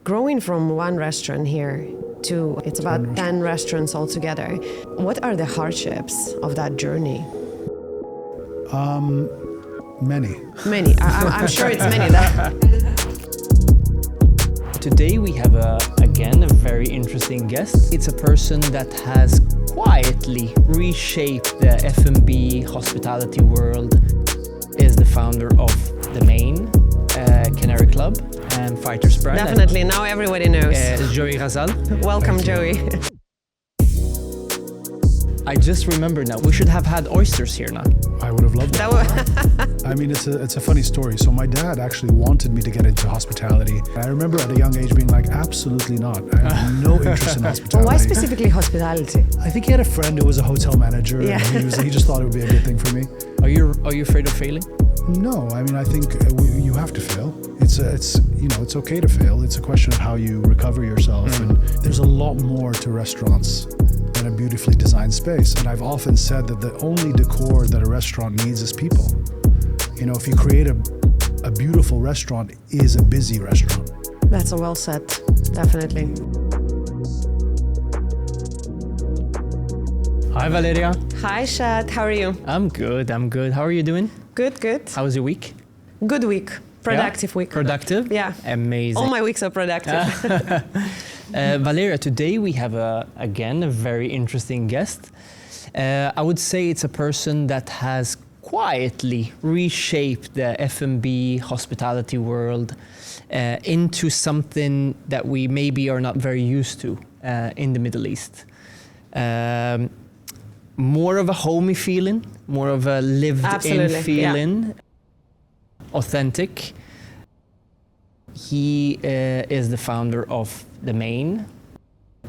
Growing from one restaurant here to it's about 10 restaurants altogether, what are the hardships of that journey? Many. Many. I'm sure it's many. Today we have again a very interesting guest. It's a person that has quietly reshaped the F&B hospitality world. Is the founder of the Maine Canary Club and Fighters brand. Definitely, now everybody knows. Joey Ghazal. Welcome, Joey. I just remember now, we should have had oysters here now. I would have loved that. I mean, it's a funny story. So my dad actually wanted me to get into hospitality. I remember at a young age being like, absolutely not. I have no interest in hospitality. Well, why specifically hospitality? I think he had a friend who was a hotel manager. Yeah. And he just thought it would be a good thing for me. Are you afraid of failing? No, I mean, I think you have to fail. It's okay to fail. It's a question of how you recover yourself. And there's a lot more to restaurants than a beautifully designed space. And I've often said that the only decor that a restaurant needs is people. You know, if you create a beautiful restaurant, is a busy restaurant. That's a well said, definitely. Hi Valeria. Hi Shad, how are you? I'm good. How are you doing? Good. How was your week? Good week. Productive week. Productive? Yeah. Amazing. All my weeks are productive. Valeria, today we have again a very interesting guest. I would say it's a person that has quietly reshaped the F&B hospitality world into something that we maybe are not very used to in the Middle East. More of a homey feeling, more of a lived-in feeling, yeah. Authentic. He is the founder of the Maine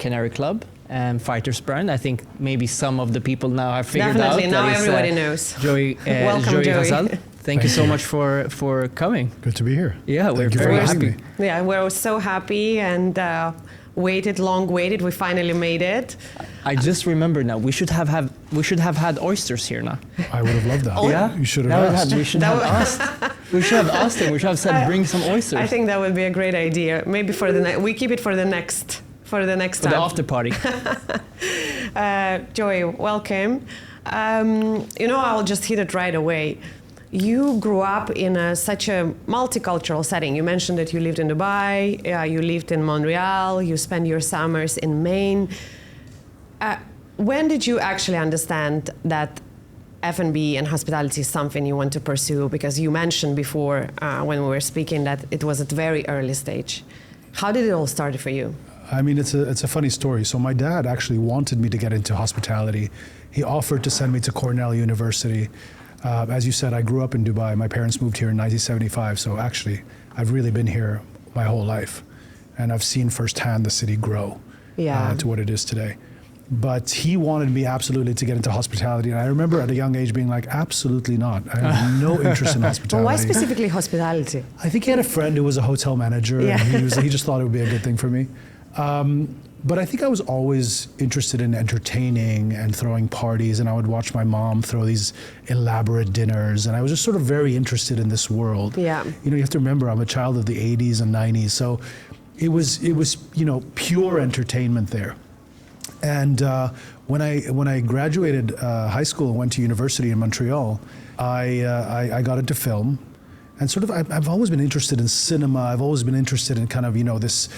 Canary Club and Fighters brand. I think maybe some of the people now have figured Definitely, out. now that everybody knows. Welcome, Joey Ghazal. Thank you so much for coming. Good to be here. Yeah, we're very happy. Yeah, we're so happy and long waited. We finally made it. I just remember now. We should have had oysters here now. I would have loved that. Oh, yeah, you should have asked. We should have asked. We should have asked him. We should have said, bring some oysters. I think that would be a great idea. Maybe for we keep it for the next time. The after party. Joey, welcome. I'll just hit it right away. You grew up in such a multicultural setting. You mentioned that you lived in Dubai, you lived in Montreal, you spent your summers in Maine. When did you actually understand that F&B and hospitality is something you want to pursue? Because you mentioned before when we were speaking that it was at a very early stage. How did it all start for you? I mean, it's a funny story. So my dad actually wanted me to get into hospitality. He offered to send me to Cornell University. As you said, I grew up in Dubai. My parents moved here in 1975. So actually, I've really been here my whole life. And I've seen firsthand the city grow to what it is today. But he wanted me absolutely to get into hospitality. And I remember at a young age being like, absolutely not. I have no interest in hospitality. Well, why specifically hospitality? I think he had a friend who was a hotel manager. Yeah. And he just thought it would be a good thing for me. But I think I was always interested in entertaining and throwing parties, and I would watch my mom throw these elaborate dinners, and I was just sort of very interested in this world. Yeah. You have to remember, I'm a child of the 80s and 90s, so it was pure entertainment there. And when I graduated high school and went to university in Montreal, I got into film, and sort of I've always been interested in cinema. I've always been interested in kind of this.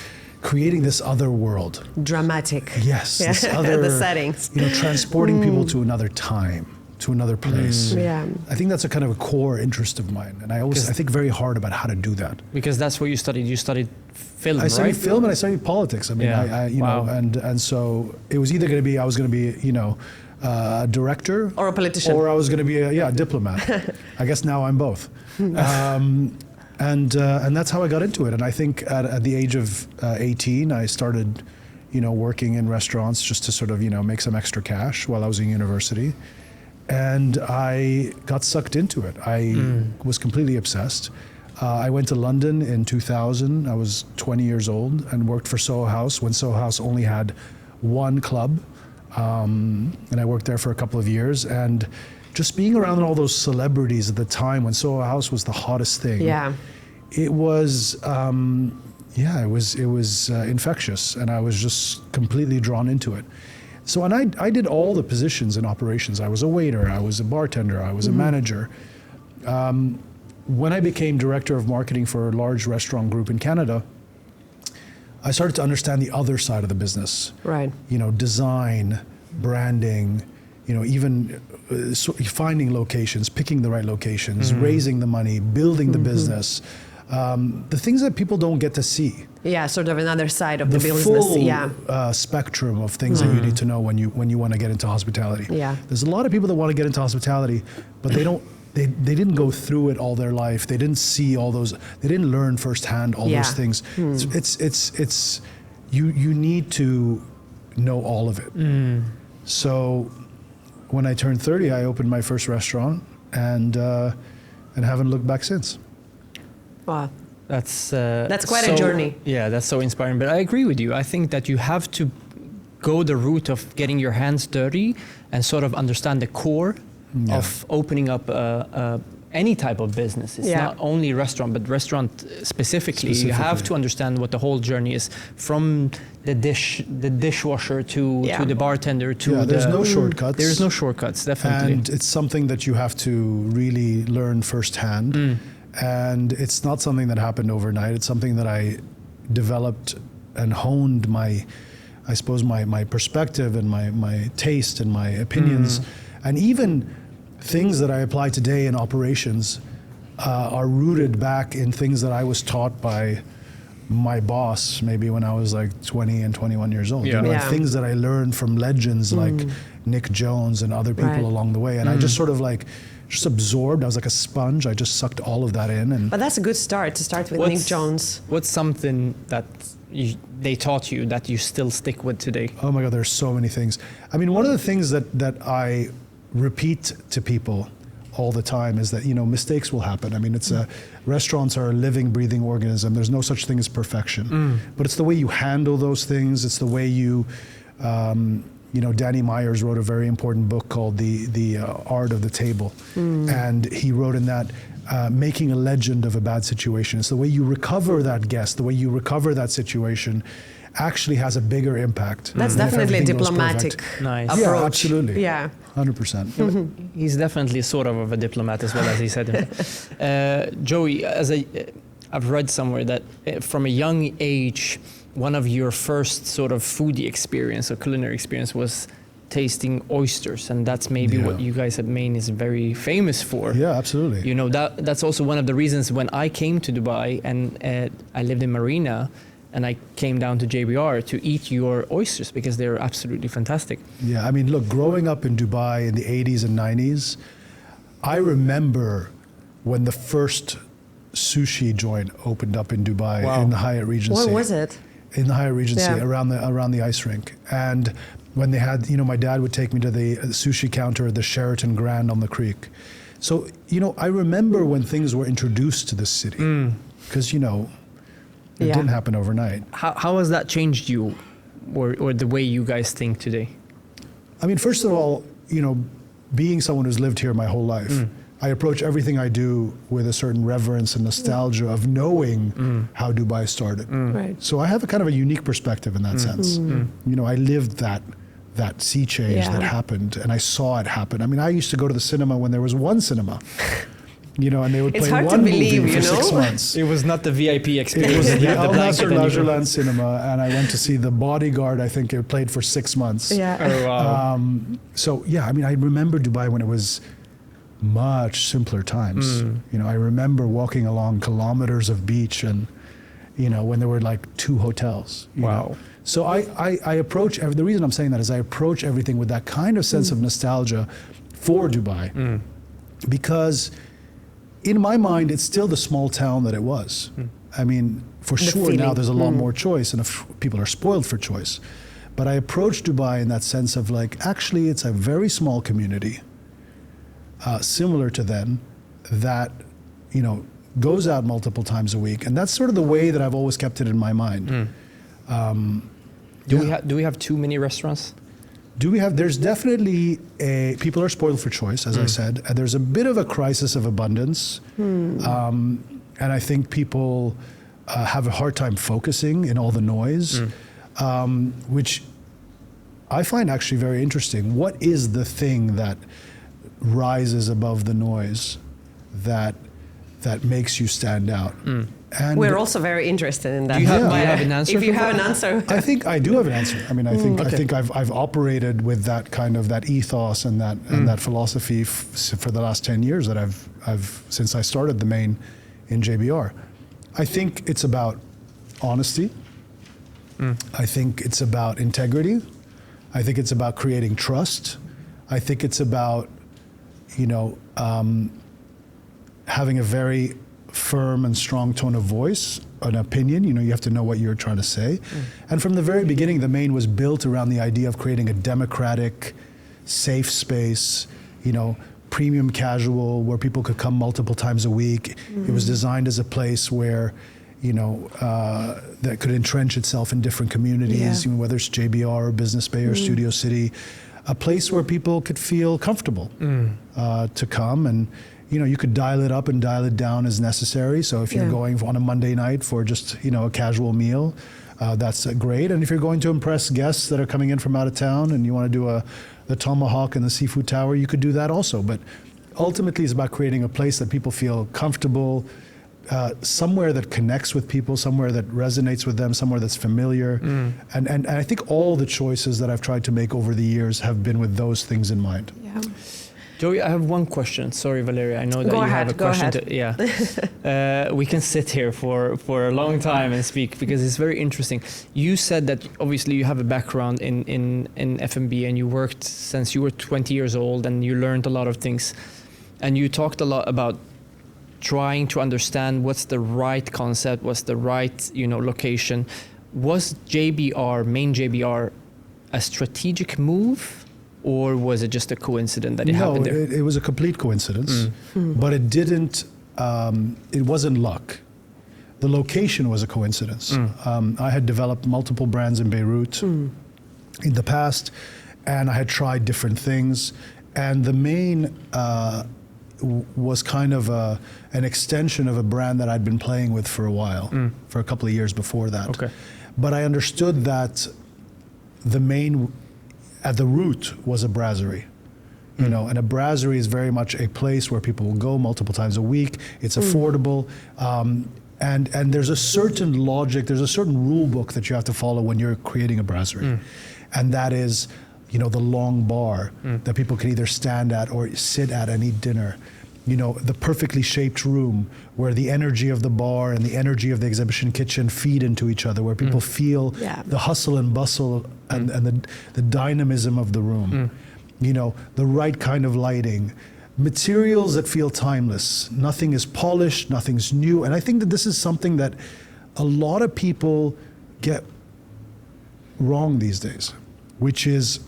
Creating this other world. Dramatic. Yes, this other, the settings. Transporting people to another time, to another place. Yeah. I think that's a kind of a core interest of mine, and I think very hard about how to do that. Because that's what you studied. You studied film, right? I studied film and I studied politics. I mean, Wow. and so it was either I was going to be, a director or a politician, or I was going to be a diplomat. I guess now I'm both. And that's how I got into it. And I think at the age of 18, I started, working in restaurants just to sort of, make some extra cash while I was in university. And I got sucked into it. I was completely obsessed. I went to London in 2000. I was 20 years old and worked for Soho House when Soho House only had one club. And I worked there for a couple of years. And just being around all those celebrities at the time when Soho House was the hottest thing. Yeah. It was, yeah, it was infectious, and I was just completely drawn into it. So, and I did all the positions in operations. I was a waiter, I was a bartender, I was a manager. When I became director of marketing for a large restaurant group in Canada, I started to understand the other side of the business. Right. You know, design, branding, you know, even finding locations, picking the right locations, raising the money, building the business. The things that people don't get to see. Yeah, sort of another side of the business. Full spectrum of things that you need to know when you want to get into hospitality. Yeah. There's a lot of people that want to get into hospitality, but they didn't go through it all their life. They didn't see all those. They didn't learn firsthand all those things. It's you need to know all of it. So when I turned 30, I opened my first restaurant and haven't looked back since. Wow. That's quite a journey. Yeah, that's so inspiring. But I agree with you. I think that you have to go the route of getting your hands dirty and sort of understand the core of opening up any type of business. It's not only restaurant, but restaurant specifically. You have to understand what the whole journey is, from the dishwasher to the bartender to there's no shortcuts. There's no shortcuts, definitely. And it's something that you have to really learn firsthand. And it's not something that happened overnight. It's something that I developed and honed my perspective and my taste and my opinions. And even things that I apply today in operations are rooted back in things that I was taught by my boss, maybe when I was like 20 and 21 years old. You know, things that I learned from legends like Nick Jones and other people along the way. And I just sort of just absorbed. I was like a sponge. I just sucked all of that in. But that's a good start, to start with Nick Jones. What's something that they taught you that you still stick with today? Oh my God, there's so many things. I mean, one of the things that I repeat to people all the time is that, you know, mistakes will happen. I mean, restaurants are a living, breathing organism. There's no such thing as perfection. But it's the way you handle those things. It's the way you Danny Myers wrote a very important book called The Art of the Table. And he wrote in that, making a legend of a bad situation. It's the way you recover that guest, the way you recover that situation actually has a bigger impact. That's definitely a diplomatic approach. Yeah, absolutely. Yeah. 100%. He's definitely sort of a diplomat as well, as he said. Joey, I've read somewhere that from a young age, one of your first sort of foodie experience or culinary experience was tasting oysters, and that's maybe what you guys at Maine is very famous for. Yeah, absolutely. You know, that's also one of the reasons when I came to Dubai and I lived in Marina, and I came down to JBR to eat your oysters because they're absolutely fantastic. Yeah, I mean, look, growing up in Dubai in the 80s and 90s, I remember when the first sushi joint opened up in Dubai in the Hyatt Regency. What was it? In the Hyatt Regency, around the ice rink. And when they had, you know, my dad would take me to the sushi counter at the Sheraton Grand on the Creek. So, you know, I remember when things were introduced to the city, because, you know, it didn't happen overnight. How has that changed you or the way you guys think today? I mean, first of all, you know, being someone who's lived here my whole life, I approach everything I do with a certain reverence and nostalgia of knowing how Dubai started. Right. So I have a kind of a unique perspective in that sense. You know, I lived that sea change that happened, and I saw it happen. I mean, I used to go to the cinema when there was one cinema. You know, and they would play one movie for 6 months. It was not the VIP experience. It was the Al blanket Nasser Lajalan cinema, and I went to see The Bodyguard. I think it played for 6 months. Yeah. Oh, wow. So yeah, I mean, I remember Dubai when it was much simpler times. You know, I remember walking along kilometers of beach, and you know, when there were like 2 hotels. You know? So I approach the reason I'm saying that is I approach everything with that kind of sense of nostalgia for Dubai, because in my mind, it's still the small town that it was. I mean, for sure now there's a lot more choice, and people are spoiled for choice. But I approach Dubai in that sense of like, actually, it's a very small community, similar to then, that, you know, goes out multiple times a week, and that's sort of the way that I've always kept it in my mind. Do we have too many restaurants? There's definitely people are spoiled for choice, as I said, and there's a bit of a crisis of abundance. And I think people have a hard time focusing in all the noise, which I find actually very interesting. What is the thing that rises above the noise that makes you stand out? And we're also very interested in that. Do you have an answer? If you have an answer, I think I do have an answer. I mean, I think I've operated with that kind of that ethos and that philosophy for the last 10 years that I've since I started the Maine in JBR. I think it's about honesty. I think it's about integrity. I think it's about creating trust. I think it's about, having a very firm and strong tone of voice, an opinion. You have to know what you're trying to say. And from the very beginning, the Maine was built around the idea of creating a democratic, safe space, premium casual, where people could come multiple times a week. It was designed as a place where, that could entrench itself in different communities, whether it's JBR or Business Bay or Studio City, a place where people could feel comfortable to come. And you could dial it up and dial it down as necessary. So if you're going on a Monday night for just, a casual meal, that's great. And if you're going to impress guests that are coming in from out of town and you want to do the Tomahawk and the Seafood Tower, you could do that also. But ultimately, it's about creating a place that people feel comfortable, somewhere that connects with people, somewhere that resonates with them, somewhere that's familiar. And I think all the choices that I've tried to make over the years have been with those things in mind. Yeah. Joey, I have one question. Sorry, Valeria, I know that have a question. We can sit here for a long time and speak because it's very interesting. You said that obviously you have a background in F&B and you worked since you were 20 years old and you learned a lot of things. And you talked a lot about trying to understand what's the right concept, what's the right location. Was Maine JBR, a strategic move? Or was it just a coincidence that it happened there? No, it was a complete coincidence, but it didn't, it wasn't luck. The location was a coincidence. I had developed multiple brands in Beirut in the past, and I had tried different things. And the Maine was kind of an extension of a brand that I'd been playing with for a while, for a couple of years before that. Okay. But I understood that the Maine, at the root, was a brasserie. And a brasserie is very much a place where people will go multiple times a week. It's affordable, and there's a certain logic, there's a certain rule book that you have to follow when you're creating a brasserie, and that is, the long bar that people can either stand at or sit at and eat dinner. The perfectly shaped room where the energy of the bar and the energy of the exhibition kitchen feed into each other, where people feel the hustle and bustle and the dynamism of the room. The right kind of lighting, materials that feel timeless. Nothing is polished, nothing's new. And I think that this is something that a lot of people get wrong these days, which is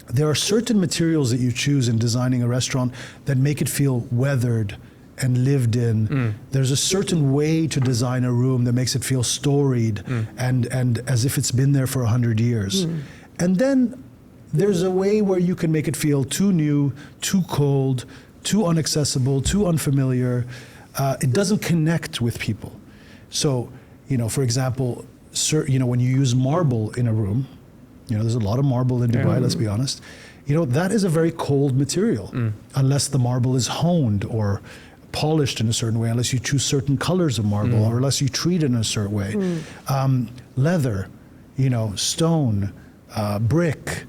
there are certain materials that you choose in designing a restaurant that make it feel weathered and lived in. There's a certain way to design a room that makes it feel storied and as if it's been there for 100 years. And then there's a way where you can make it feel too new, too cold, too inaccessible, too unfamiliar. It doesn't connect with people. So, for example, when you use marble in a room, there's a lot of marble in Dubai, let's be honest. That is a very cold material, unless the marble is honed or polished in a certain way, unless you choose certain colors of marble, or unless you treat it in a certain way. Leather, stone, brick.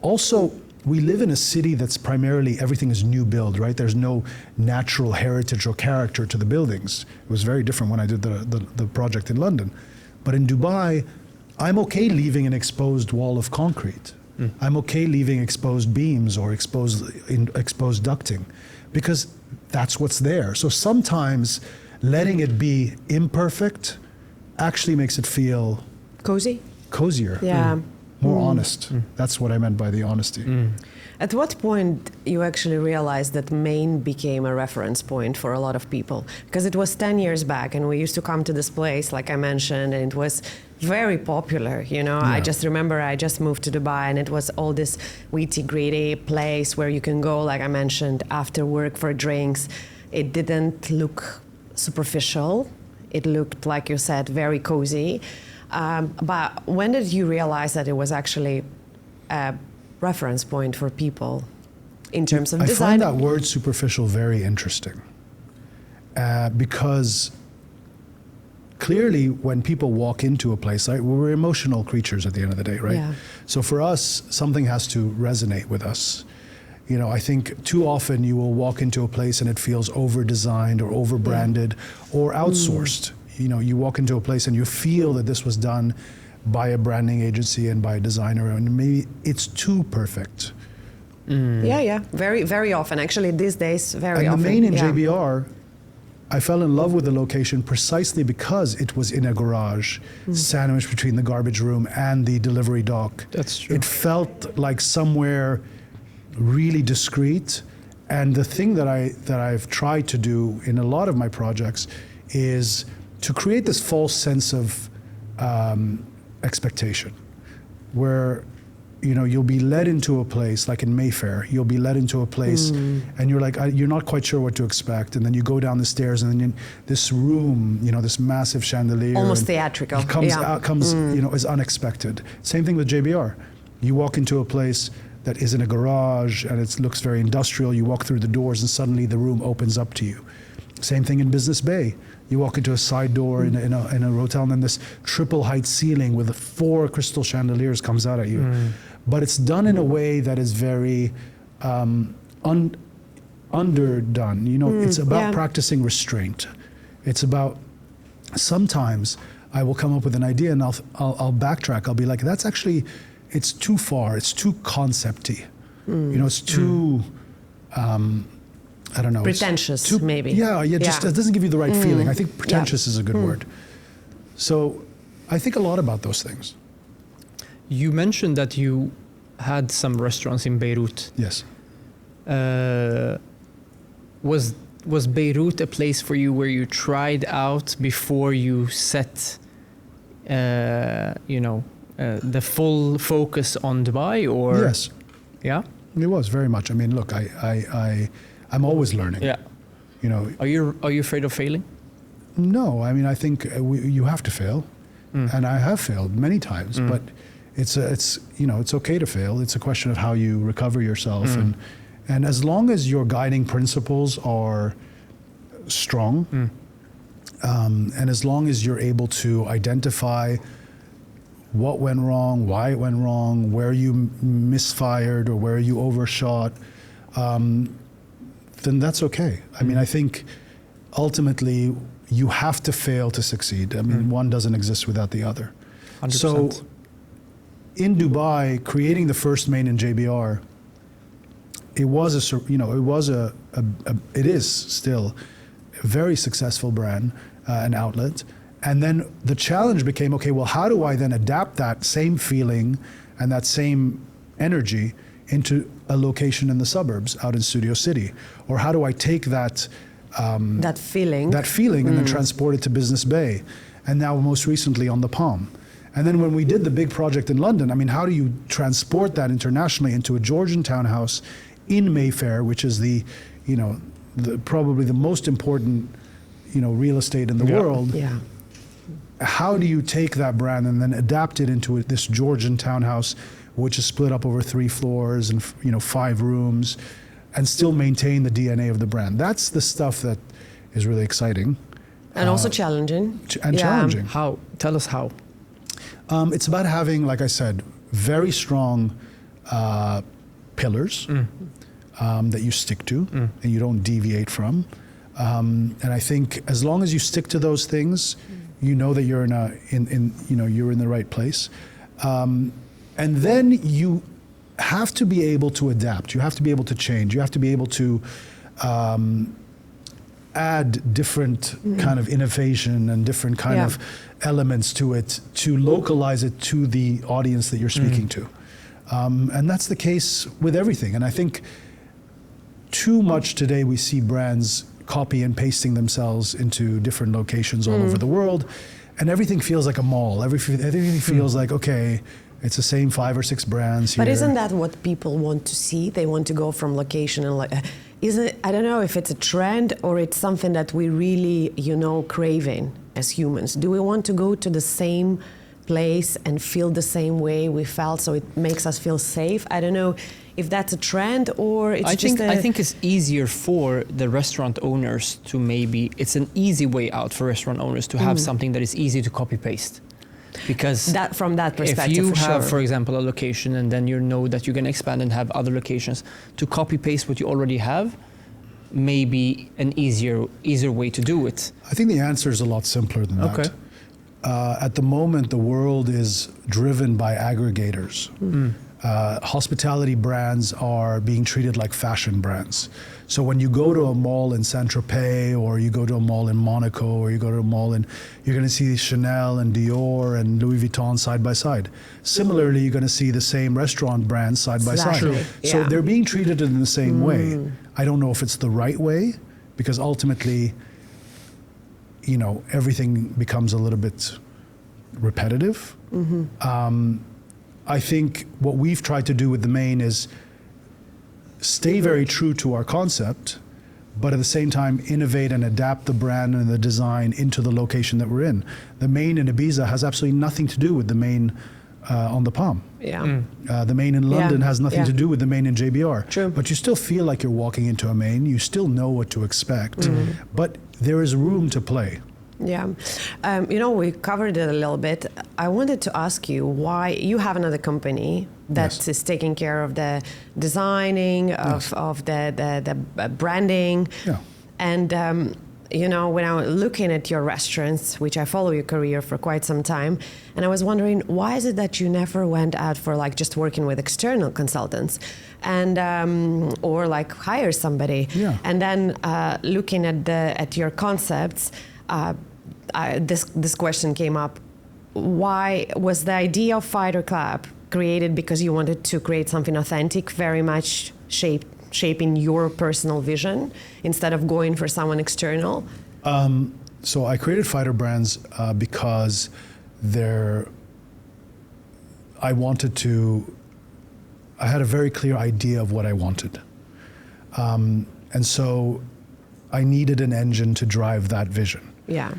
Also, we live in a city that's primarily, everything is new build, right? There's no natural heritage or character to the buildings. It was very different when I did the project in London. But in Dubai, I'm okay leaving an exposed wall of concrete. I'm okay leaving exposed beams or exposed ducting, because that's what's there. So sometimes letting it be imperfect actually makes it feel cozier, more honest. That's what I meant by the honesty. At what point you actually realized that Maine became a reference point for a lot of people? Because it was 10 years back and we used to come to this place, like I mentioned, and it was very popular, I just remember I just moved to Dubai and it was all this witty gritty place where you can go, like I mentioned, after work for drinks. It didn't look superficial. It looked, like you said, very cozy. But when did you realize that it was actually a reference point for people in terms of design? I find that word superficial very interesting because clearly when people walk into a place, like, we're emotional creatures at the end of the day, right? Yeah. So for us, something has to resonate with us. You know, I think too often you will walk into a place and it feels over-designed or over-branded or outsourced. You know, you walk into a place and you feel that this was done by a branding agency and by a designer, and maybe it's too perfect. Yeah. Very, very often. Actually, these days, very and often. the Maine in yeah. JBR, I fell in love with the location precisely because it was in a garage, sandwiched between the garbage room and the delivery dock. That's true. It felt like somewhere really discreet. And the thing that I've tried to do in a lot of my projects is to create this false sense of expectation, where, you know, you'll be led into a place, like in Mayfair, you'll be led into a place and you're like, you're not quite sure what to expect. And then you go down the stairs and then this room, you know, this massive chandelier. Almost theatrical. Comes you know, is unexpected. Same thing with JBR. You walk into a place that is in a garage and it looks very industrial. You walk through the doors and suddenly the room opens up to you. Same thing in Business Bay. You walk into a side door in a hotel and then this triple height ceiling with 4 crystal chandeliers comes out at you. But it's done in a way that is very underdone. You know, it's about practicing restraint. It's about, sometimes I will come up with an idea and I'll backtrack. I'll be like, that's actually, it's too far. It's too concept-y. You know, it's too, I don't know. Pretentious, too, maybe. Yeah, just it doesn't give you the right feeling. I think pretentious is a good word. So I think a lot about those things. You mentioned that you had some restaurants in Beirut. Yes. Was Beirut a place for you where you tried out before you set, the full focus on Dubai, or? Yes. Yeah. It was very much. I mean, look, I'm always learning. Yeah. You know. Are you afraid of failing? No, I mean, I think you have to fail, and I have failed many times. But it's okay to fail. It's a question of how you recover yourself, and as long as your guiding principles are strong, and as long as you're able to identify what went wrong, why it went wrong, where you misfired or where you overshot, then that's okay. I mean, I think ultimately you have to fail to succeed. I mean, one doesn't exist without the other. 100%. So in Dubai, creating the first Maine in JBR, it is still a very successful brand, an outlet. And then the challenge became, okay, well, how do I then adapt that same feeling and that same energy into a location in the suburbs out in Studio City? Or how do I take that feeling and then transport it to Business Bay, and now most recently on the Palm? And then when we did the big project in London, I mean, how do you transport that internationally into a Georgian townhouse in Mayfair, which is probably the most important, real estate in the world? Yeah. How do you take that brand and then adapt it into this Georgian townhouse, which is split up over 3 floors and 5 rooms, and still maintain the DNA of the brand? That's the stuff that is really exciting. And also challenging. Challenging. How? Tell us how. It's about having, like I said, very strong pillars that you stick to and you don't deviate from. And I think as long as you stick to those things, you know that you're you're in the right place. And then you have to be able to adapt. You have to be able to change. You have to be able to add different kind of innovation and different kind of elements to it to localize it to the audience that you're speaking to. And that's the case with everything. And I think too much today we see brands copy and pasting themselves into different locations all over the world, and everything feels like a mall. Everything feels like, okay, it's the same 5 or 6 brands here. But isn't that what people want to see? They want to go from location and I don't know if it's a trend or it's something that we really, craving. as humans? Do we want to go to the same place and feel the same way we felt, so it makes us feel safe? I don't know if that's a trend or it's I just think it's easier for the restaurant owners to it's an easy way out for restaurant owners to have something that is easy to copy paste. Because that from that perspective, if you for have, sure. for example, a location and then you know that you're going to expand and have other locations, to copy paste what you already have may be an easier way to do it. I think the answer is a lot simpler than that. Okay. At the moment, the world is driven by aggregators. Hospitality brands are being treated like fashion brands. So when you go to a mall in Saint-Tropez, or you go to a mall in Monaco, or you go to a mall you're going to see Chanel and Dior and Louis Vuitton side by side. Similarly, you're going to see the same restaurant brands side by side. Exactly. So Yeah. they're being treated in the same way. I don't know if it's the right way, because ultimately, everything becomes a little bit repetitive. I think what we've tried to do with the Maine is stay very true to our concept, but at the same time innovate and adapt the brand and the design into the location that we're in. The Maine in Ibiza has absolutely nothing to do with the Maine on the Palm. Yeah. The Maine in London has nothing Yeah. to do with the Maine in JBR. True. But you still feel like you're walking into a Maine. You still know what to expect, but there is room to play. Yeah. We covered it a little bit. I wanted to ask you why you have another company that Yes. is taking care of the designing, of the branding. Yeah. And, when I was looking at your restaurants, which I follow your career for quite some time, and I was wondering, why is it that you never went out for just working with external consultants and or hire somebody? Yeah. And then looking at your concepts, this question came up. Why was the idea of Fighter Club created because you wanted to create something authentic, very much shaping your personal vision instead of going for someone external? So I created Fighter Brands because I had a very clear idea of what I wanted. And so I needed an engine to drive that vision. Yeah.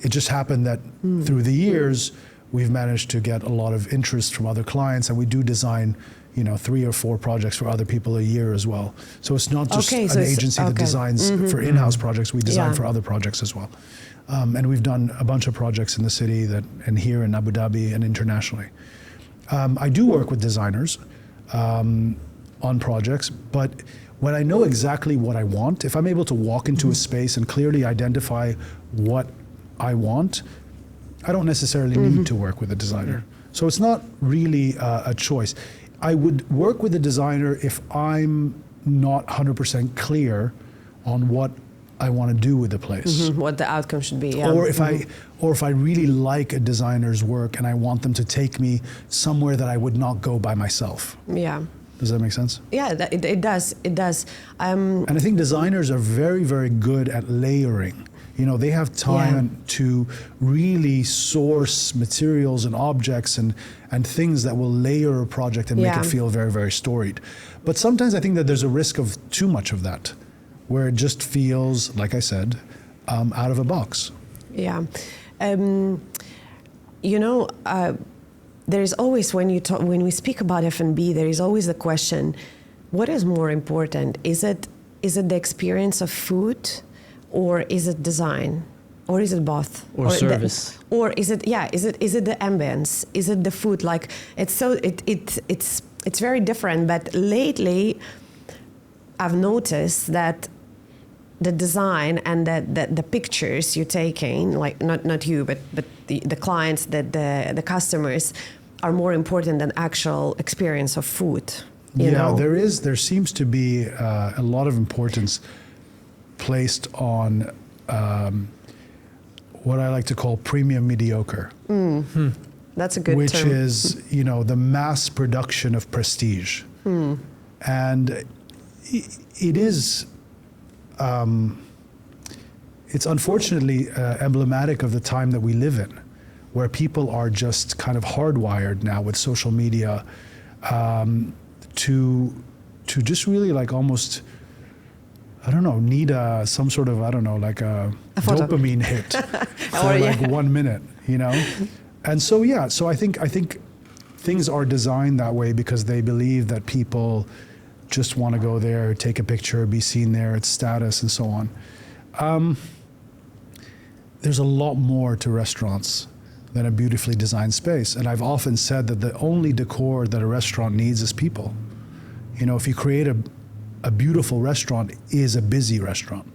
It just happened that through the years, we've managed to get a lot of interest from other clients, and we do design, 3 or 4 projects for other people a year as well. So it's not just an agency that designs for in-house projects. We design for other projects as well. And we've done a bunch of projects in the city and here in Abu Dhabi and internationally. I do work with designers on projects, but when I know exactly what I want, if I'm able to walk into a space and clearly identify what I want, I don't necessarily need to work with a designer. So it's not really a choice. I would work with a designer if I'm not 100% clear on what I want to do with the place. What the outcome should be. Yeah. Or if I really like a designer's work and I want them to take me somewhere that I would not go by myself. Yeah. Does that make sense? Yeah, it does. It does. And I think designers are very, very good at layering. They have time to really source materials and objects and things that will layer a project and make it feel very, very storied. But sometimes I think that there's a risk of too much of that, where it just feels, like I said, out of a box. Yeah. There is always, when we speak about F&B, there is always the question, what is more important? Is it the experience of food, or is it design, or is it both, or service, or is it the ambience? Is it the food? It's very different. But lately, I've noticed that the design and the pictures you're taking, not you, but the clients, the customers, are more important than actual experience of food. You know? There seems to be a lot of importance placed on what I like to call premium mediocre. That's a good which term. is, the mass production of prestige. And it is, it's unfortunately emblematic of the time that we live in, where people are just kind of hardwired now with social media to just really almost I don't know, need some sort of, I don't know, like a photo. dopamine hit for Or, like yeah. 1 minute, you know? And so, yeah, so I think things are designed that way because they believe that people just want to go there, take a picture, be seen there, it's status and so on. There's a lot more to restaurants than a beautifully designed space. And I've often said that the only decor that a restaurant needs is people. You know, if you create a beautiful restaurant is a busy restaurant.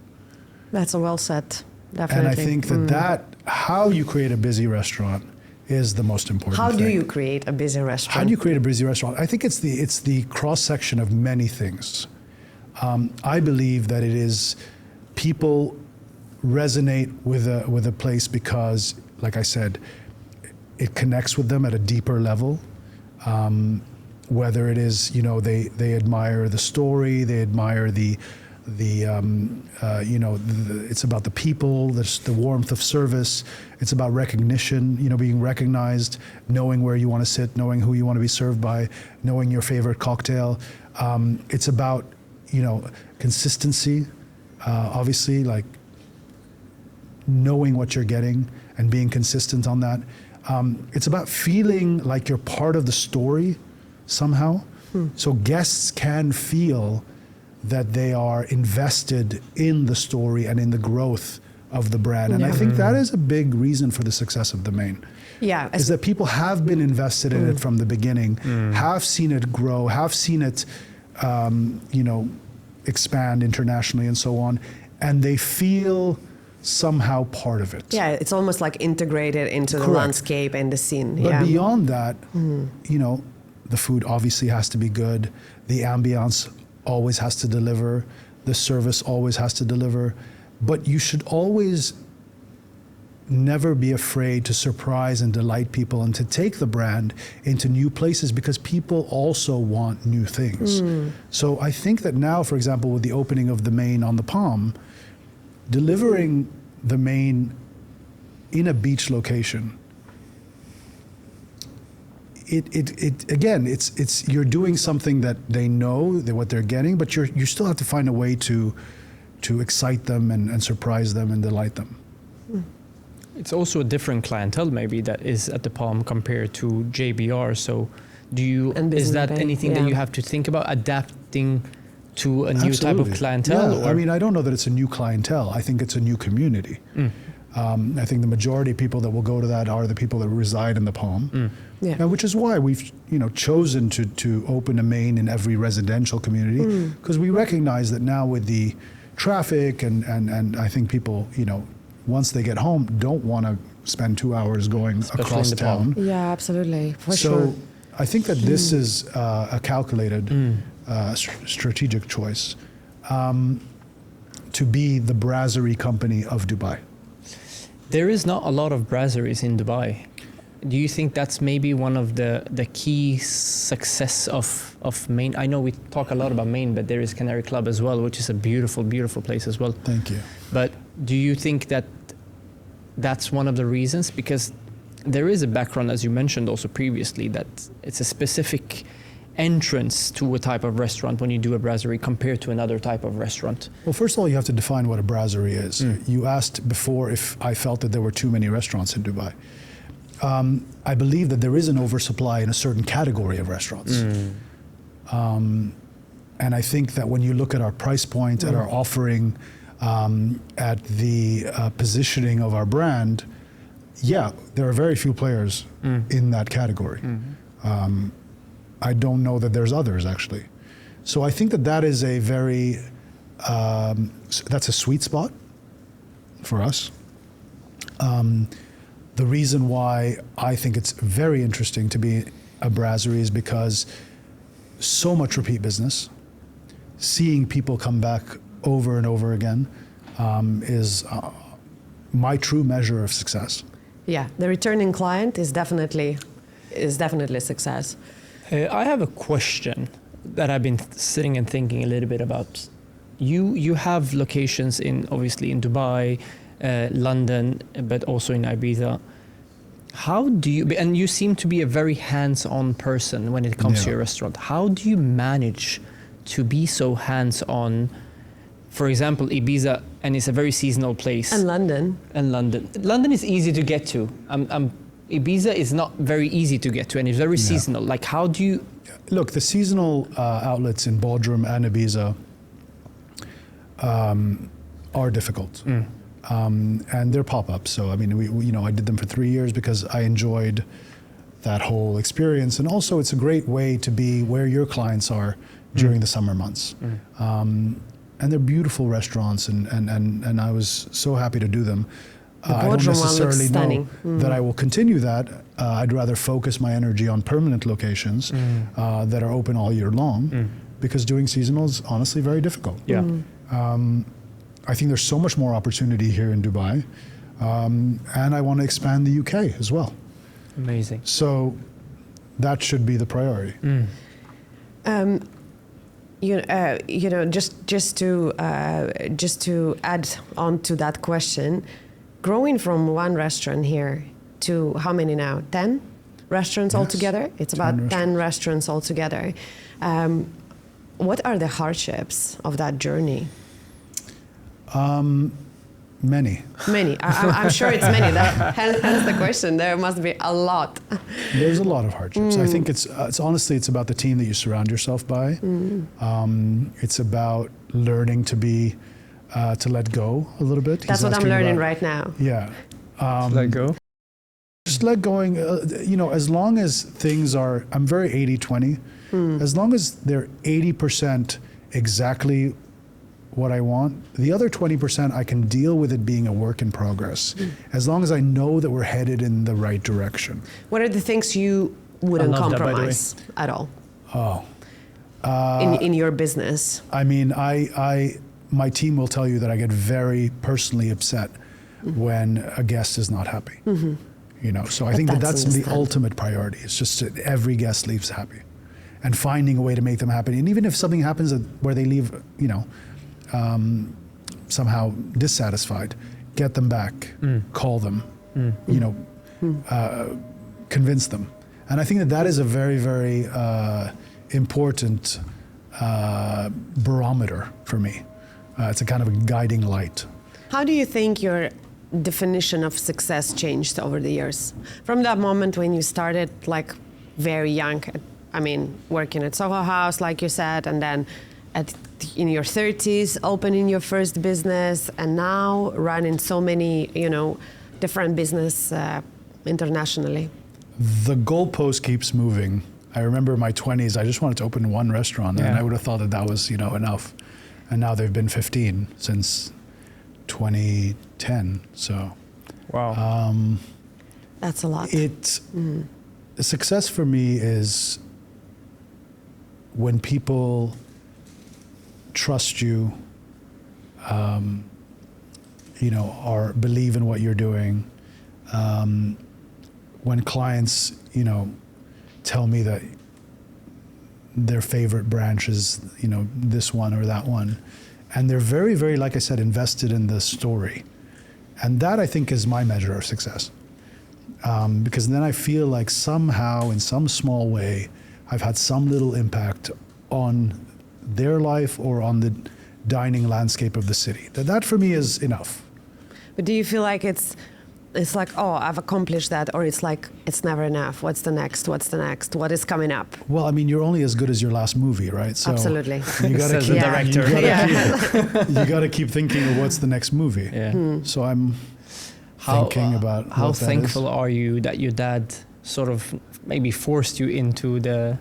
That's a well said, definitely. And I think that how you create a busy restaurant is the most important How thing. do you create a busy restaurant? How do you create a busy restaurant? I think it's the cross section of many things. I believe that it is people resonate with a place because, like I said, it connects with them at a deeper level. Whether it is, you know, they admire the story, they admire it's about the people, the warmth of service. It's about recognition, you know, being recognized, knowing where you want to sit, knowing who you want to be served by, knowing your favorite cocktail. It's about, you know, consistency, obviously, like knowing what you're getting and being consistent on that. It's about feeling like you're part of the story somehow. So guests can feel that they are invested in the story and in the growth of the brand. And I think that is a big reason for the success of the Maine. Yeah. Is that people have been invested in it from the beginning, have seen it grow, have seen it, you know, expand internationally and so on, and they feel somehow part of it. Yeah, it's almost like integrated into the Correct. landscape and the scene. But Yeah. beyond that, you know, the food obviously has to be good. The ambiance always has to deliver. The service always has to deliver. But you should always never be afraid to surprise and delight people and to take the brand into new places because people also want new things. So I think that now, for example, with the opening of the Maine on the Palm, delivering the Maine in a beach location, it's you're doing something that they know that what they're getting, but you still have to find a way to excite them and surprise them and delight them. It's also a different clientele maybe that is at the Palm compared to JBR. So And is Business that Bay, anything yeah. that you have to think about adapting to a new type of Absolutely. clientele? Yeah, Or? I mean, I don't know that it's a new clientele. I think it's a new community. I think the majority of people that will go to that are the people that reside in the Palm, Yeah. which is why we've chosen to open a Maine in every residential community, because we recognize that now with the traffic and I think people once they get home don't want to spend 2 hours going Especially across in the Palm. town. Yeah, absolutely. For So sure. I think that this is a calculated strategic choice to be the brasserie company of Dubai. There is not a lot of brasseries in Dubai. Do you think that's maybe one of the key success of Maine? I know we talk a lot about Maine, but there is Canary Club as well, which is a beautiful, beautiful place as well. Thank you. But do you think that that's one of the reasons? Because there is a background, as you mentioned also previously, that it's a specific entrance to a type of restaurant when you do a brasserie compared to another type of restaurant. Well, first of all, you have to define what a brasserie is. You asked before if I felt that there were too many restaurants in Dubai. I believe that there is an oversupply in a certain category of restaurants. And I think that when you look at our price point, at our offering, at the positioning of our brand, yeah, there are very few players in that category. I don't know that there's others, actually. So I think that that is a very, that's a sweet spot for us. The reason why I think it's very interesting to be a brasserie is because so much repeat business, seeing people come back over and over again is my true measure of success. Yeah, the returning client is definitely a success. I have a question that I've been sitting and thinking a little bit about. You have locations obviously in Dubai, London, but also in Ibiza. How do you, and you seem to be a very hands-on person when it comes to your restaurant. How do you manage to be so hands-on for example, Ibiza, and it's a very seasonal place. And London. And London. London is easy to get to. Ibiza is not very easy to get to, and it's very seasonal. Like, how do you... Look, the seasonal outlets in Bodrum and Ibiza are difficult. And they're pop-ups. So, I mean, I did them for 3 years because I enjoyed that whole experience. And also, it's a great way to be where your clients are during the summer months. And they're beautiful restaurants, and I was so happy to do them. I don't necessarily know that I will continue that. I'd rather focus my energy on permanent locations that are open all year long, because doing seasonal is honestly very difficult. Yeah. I think there's so much more opportunity here in Dubai, and I want to expand the UK as well. Amazing. So that should be the priority. Just to add on to that question, growing from one restaurant here to how many now? 10 restaurants altogether? It's about 10 restaurants altogether. What are the hardships of that journey? Many. I'm sure it's many. Hence the question. There must be a lot. There's a lot of hardships. I think it's honestly, it's about the team that you surround yourself by. It's about learning to let go a little bit. That's what I'm learning right now. Yeah. Let go. Just let going. As long as things are, I'm very 80-20. As long as they're 80% exactly what I want, the other 20% I can deal with it being a work in progress, as long as I know that we're headed in the right direction. What are the things you wouldn't compromise at all? In your business? I mean, my team will tell you that I get very personally upset when a guest is not happy. So I think that's the ultimate priority. It's just that every guest leaves happy, and finding a way to make them happy. And even if something happens where they leave, somehow dissatisfied, get them back, call them, convince them. And I think that is a very, very important barometer for me. It's a kind of a guiding light. How do you think your definition of success changed over the years? From that moment when you started like very young, working at Soho House, like you said, and then in your 30s, opening your first business, and now running so many, different business internationally. The goalpost keeps moving. I remember in my 20s, I just wanted to open one restaurant, and I would have thought that was, enough. And now they've been 15 since 2010. So, wow, that's a lot. Success for me is when people trust you, or believe in what you're doing. When clients, tell me that their favorite branch is, this one or that one, and they're very, very, like I said, invested in the story, and that I think is my measure of success, because then I feel like somehow, in some small way, I've had some little impact on their life or on the dining landscape of the city. That for me is enough. But do you feel like it's like, oh, I've accomplished that, or it's like, it's never enough? What's the next? What's the next? What is coming up? Well, you're only as good as your last movie, right? So absolutely. You gotta keep, you gotta keep thinking of what's the next movie. Yeah. So I'm thinking about how thankful are you that your dad sort of maybe forced you into the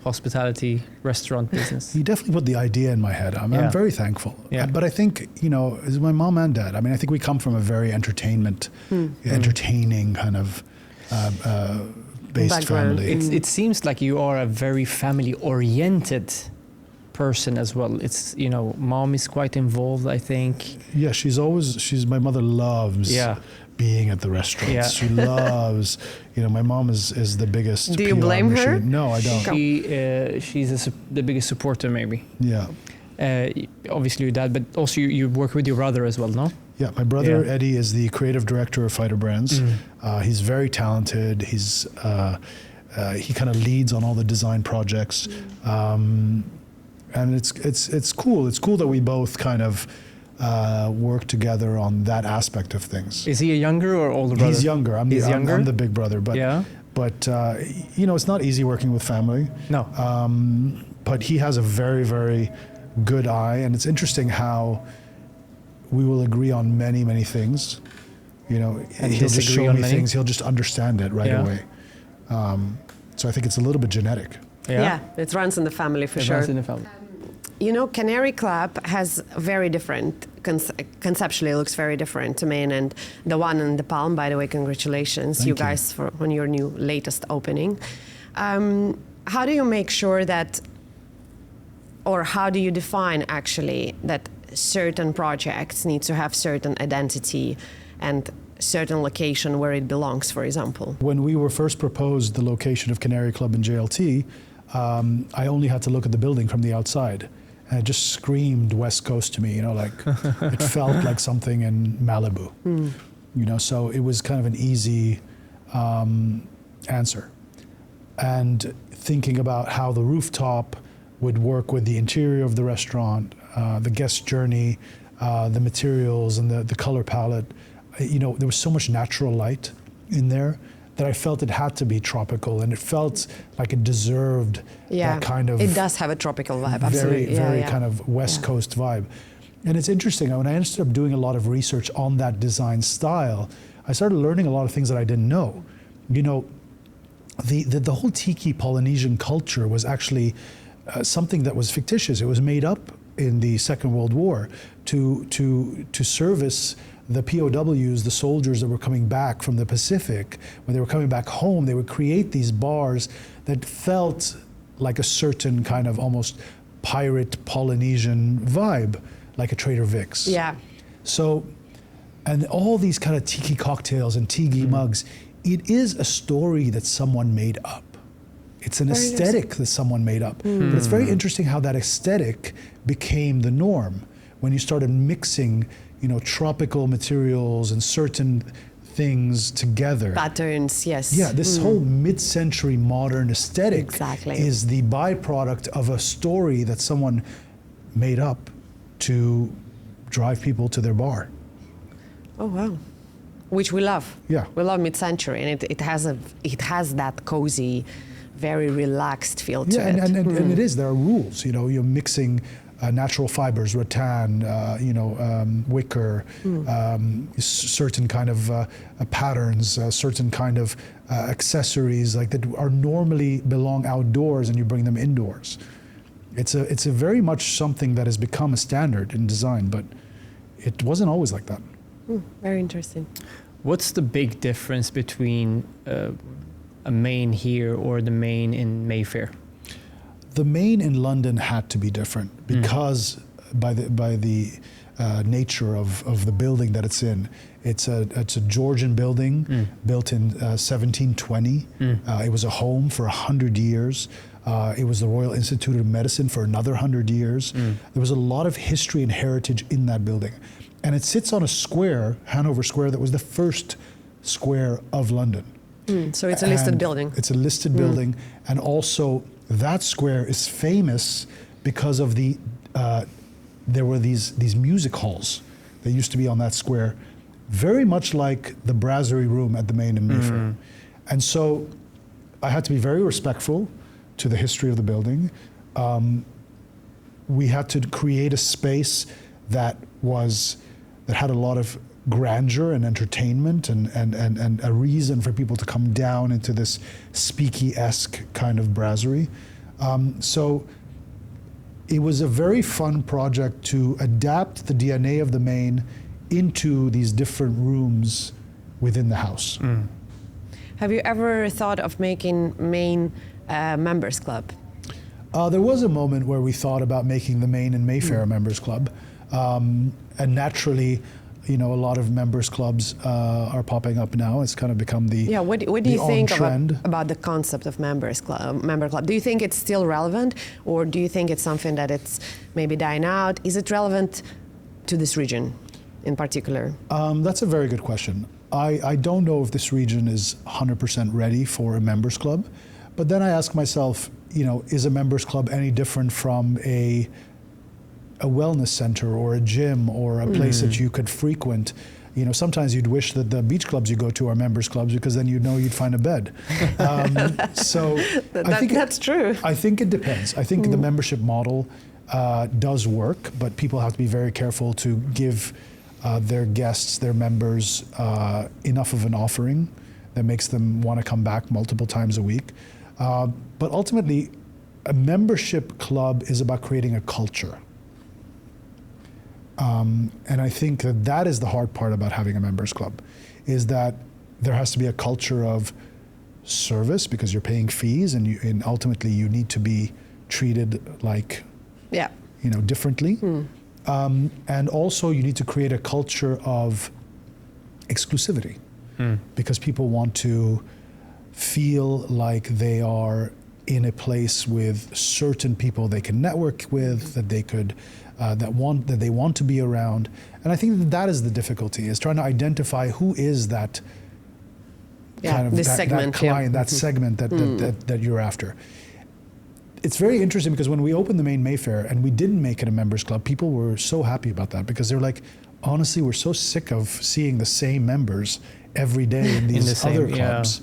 hospitality restaurant business? He definitely put the idea in my head. I'm very thankful. Yeah. But I think, as my mom and dad, I think we come from a very entertaining kind of based background. family. It seems like you are a very family-oriented person as well. It's, mom is quite involved, I think. Yeah, my mother loves being at the restaurants. Yeah. She loves, my mom is the biggest. Do you PR blame machine. her? No, I don't. She's the biggest supporter, maybe. Yeah. Obviously your dad, but also you work with your brother as well, no? Yeah, my brother Eddie is the creative director of Fighter Brands. He's very talented. He kind of leads on all the design projects. And it's cool. It's cool that we both kind of work together on that aspect of things. Is he a younger or older brother? He's younger. I'm the big brother. But yeah. But it's not easy working with family. No. But he has a very, very good eye, and it's interesting how we will agree on many, many things. And he'll just show me things. He'll just understand it right away. So I think it's a little bit genetic. Yeah, it runs in the family for sure. It runs in the family. Canary Club has very different, conceptually looks very different to Maine, and the one in the Palm, by the way, congratulations, Thank you guys, on your new latest opening. How do you make sure that, or how do you define actually that certain projects need to have certain identity and certain location where it belongs, for example? When we were first proposed the location of Canary Club in JLT, I only had to look at the building from the outside. And it just screamed West Coast to me, like it felt like something in Malibu. So it was kind of an easy answer. And thinking about how the rooftop would work with the interior of the restaurant, the guest journey, the materials and the color palette, there was so much natural light in there that I felt it had to be tropical, and it felt like it deserved that kind of... It does have a tropical vibe, absolutely. Very kind of West Coast vibe. And it's interesting, when I ended up doing a lot of research on that design style, I started learning a lot of things that I didn't know. The whole Tiki Polynesian culture was actually something that was fictitious. It was made up in the Second World War to service the POWs, the soldiers that were coming back from the Pacific. When they were coming back home, they would create these bars that felt like a certain kind of almost pirate Polynesian vibe, like a Trader Vic's. Yeah. So, and all these kind of tiki cocktails and tiki mugs, it is a story that someone made up. It's an aesthetic that someone made up. But it's very interesting how that aesthetic became the norm when you started mixing tropical materials and certain things together. Patterns, yes. Yeah, this whole mid-century modern aesthetic is the byproduct of a story that someone made up to drive people to their bar. Oh, wow. Which we love. Yeah. We love mid-century, and it has that cozy, very relaxed feel to it. And it is. There are rules. You're mixing natural fibers, rattan, wicker, certain kind of patterns, certain kind of accessories that are normally belong outdoors, and you bring them indoors. It's a very much something that has become a standard in design, but it wasn't always like that. Very interesting. What's the big difference between a Maine here or the Maine in Mayfair? The Maine in London had to be different because by the nature of the building that it's in. It's a Georgian building built in 1720. It was a home for 100 years. It was the Royal Institute of Medicine for another 100 years. There was a lot of history and heritage in that building. And it sits on a square, Hanover Square, that was the first square of London. So it's a listed building. It's a listed building, and also that square is famous because of there were these music halls that used to be on that square, very much like the Brasserie Room at the Maine in Mayfair. And so I had to be very respectful to the history of the building. We had to create a space that had a lot of grandeur and entertainment and a reason for people to come down into this speaky-esque kind of brasserie. So it was a very fun project to adapt the DNA of the Maine into these different rooms within the house. Have you ever thought of making Maine Members Club? There was a moment where we thought about making the Maine and Mayfair Members Club. And naturally, a lot of members clubs are popping up now. It's kind of become the what do you think trend. about the concept of member club? Do you think it's still relevant, or do you think it's something that it's maybe dying out? Is it relevant to this region in particular? That's a very good question. I don't know if this region is 100% ready for a members club, but then I ask myself, is a members club any different from a wellness center or a gym or a place that you could frequent? Sometimes you'd wish that the beach clubs you go to are members clubs, because then you'd find a bed. So I think that's true. I think it depends. I think the membership model does work, but people have to be very careful to give their guests, their members, enough of an offering that makes them want to come back multiple times a week. But ultimately, a membership club is about creating a culture. And I think that is the hard part about having a members club, is that there has to be a culture of service, because you're paying fees, and ultimately you need to be treated like, differently. And also you need to create a culture of exclusivity, because people want to feel like they are in a place with certain people they can network with, that they could that they want to be around. And I think that is the difficulty, is trying to identify who is that kind of that client, that segment that you're after. It's very interesting, because when we opened the Maine Mayfair and we didn't make it a members club, people were so happy about that, because they're like, honestly, we're so sick of seeing the same members every day in these other clubs.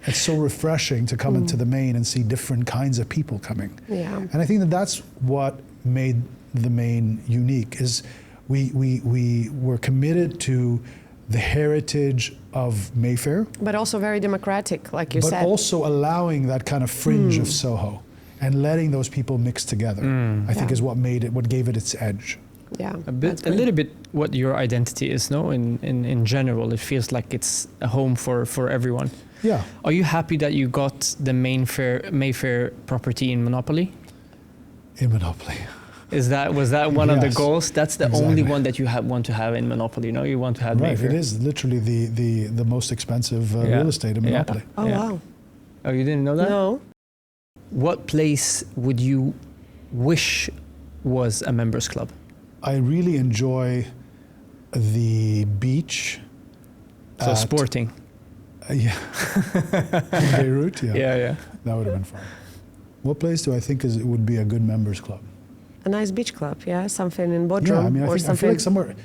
It's so refreshing to come into the Maine and see different kinds of people coming. And I think that that's what made the Maine unique, is we were committed to the heritage of Mayfair. But also very democratic, like you said. But also allowing that kind of fringe of Soho and letting those people mix together, I think is what gave it its edge. Yeah, a little bit what your identity is, no? In general, it feels like it's a home for everyone. Yeah. Are you happy that you got the Mayfair property in Monopoly? In Monopoly. Was that one of the Yes, goals? That's the only one that you want to have in Monopoly, no? You want to have Mayfair. It is literally the most expensive real estate in Monopoly. Oh, wow. Oh, you didn't know that? No. What place would you wish was a members club? I really enjoy the beach. So sporting. Yeah. In Beirut, Yeah. That would have been fun. What place do I think would be a good members club? A nice beach club, something in Bodrum. Yeah, I mean, or I feel like somewhere,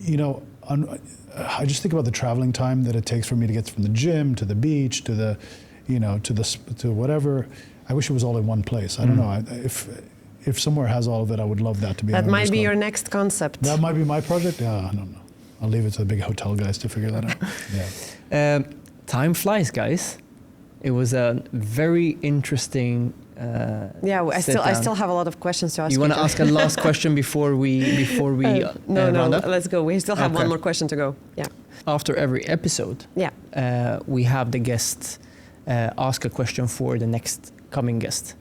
I just think about the traveling time that it takes for me to get from the gym to the beach to the, to whatever. I wish it was all in one place. I don't know. If somewhere has all of it, I would love that to be. That might be your next concept. That might be my project. Yeah, I don't know. I'll leave it to the big hotel guys to figure that out. Yeah. Time flies, guys. It was a very interesting. I still have a lot of questions to ask. You want to ask a last question before we no, round up? Let's go. We still have one more question to go. Yeah. After every episode, we have the guest ask a question for the next coming guest.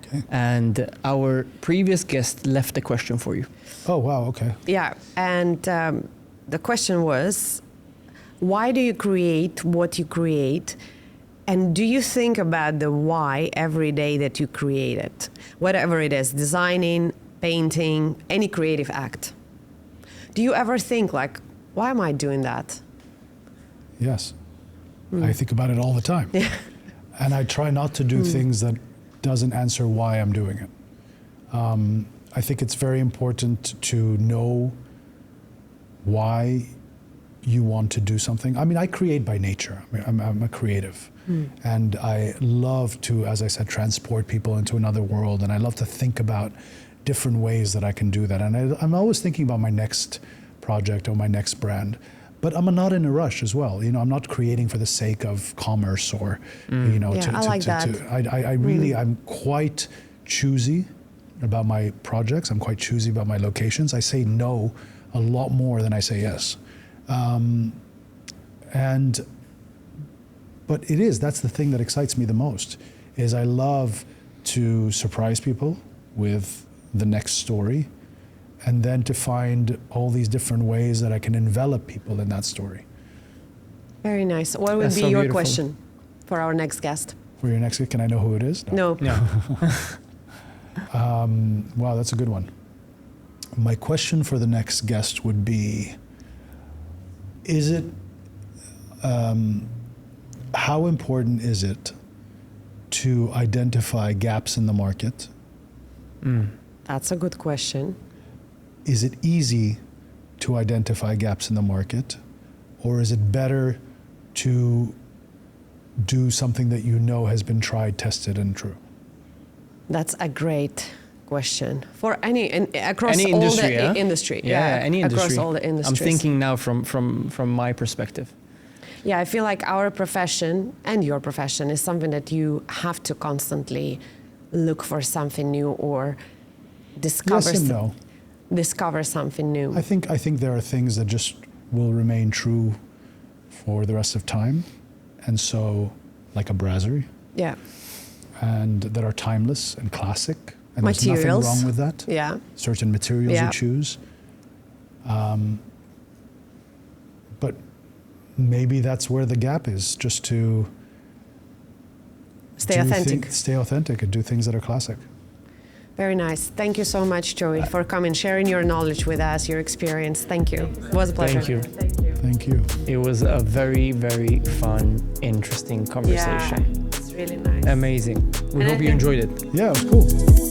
Okay. And our previous guest left a question for you. Oh wow! Okay. Yeah, and the question was, why do you create what you create? And do you think about the why every day that you create it? Whatever it is, designing, painting, any creative act. Do you ever think like, why am I doing that? Yes. I think about it all the time. Yeah. And I try not to do things that doesn't answer why I'm doing it. I think it's very important to know why you want to do something. I mean, I create by nature. I mean, I'm a creative. And I love to, as I said, transport people into another world. And I love to think about different ways that I can do that. And I'm always thinking about my next project or my next brand. But I'm not in a rush as well. I'm not creating for the sake of commerce or, I like that. I really, I'm quite choosy about my projects. I'm quite choosy about my locations. I say no a lot more than I say yes. But that's the thing that excites me the most, is I love to surprise people with the next story, and then to find all these different ways that I can envelop people in that story. Very nice. What would That's be so your beautiful. question for our next guest? For your next, can I know who it is? No. Wow, that's a good one. My question for the next guest would be, how important is it to identify gaps in the market? That's a good question. Is it easy to identify gaps in the market, or is it better to do something that you know has been tried, tested, and true? That's a great question for across Any all industry, the yeah? industry. Yeah, any industry. Across all the industries. I'm thinking now from my perspective. Yeah, I feel like our profession and your profession is something that you have to constantly look for something new or discover. Yes and no. Discover something new. I think there are things that just will remain true for the rest of time, and so like a brasserie, Yeah. and that are timeless and classic, and there's nothing Materials. wrong with that. Yeah. Certain materials Yeah. you choose, but maybe that's where the gap is, just to Stay authentic. stay authentic and do things that are classic. Very nice. Thank you so much, Joey, for coming, sharing your knowledge with us, your experience. Thank you. It was a pleasure. Thank you. Thank you. It was a very, very fun, interesting conversation. Yeah, it's really nice. Amazing. We And I hope you think- enjoyed it. Yeah, it was cool.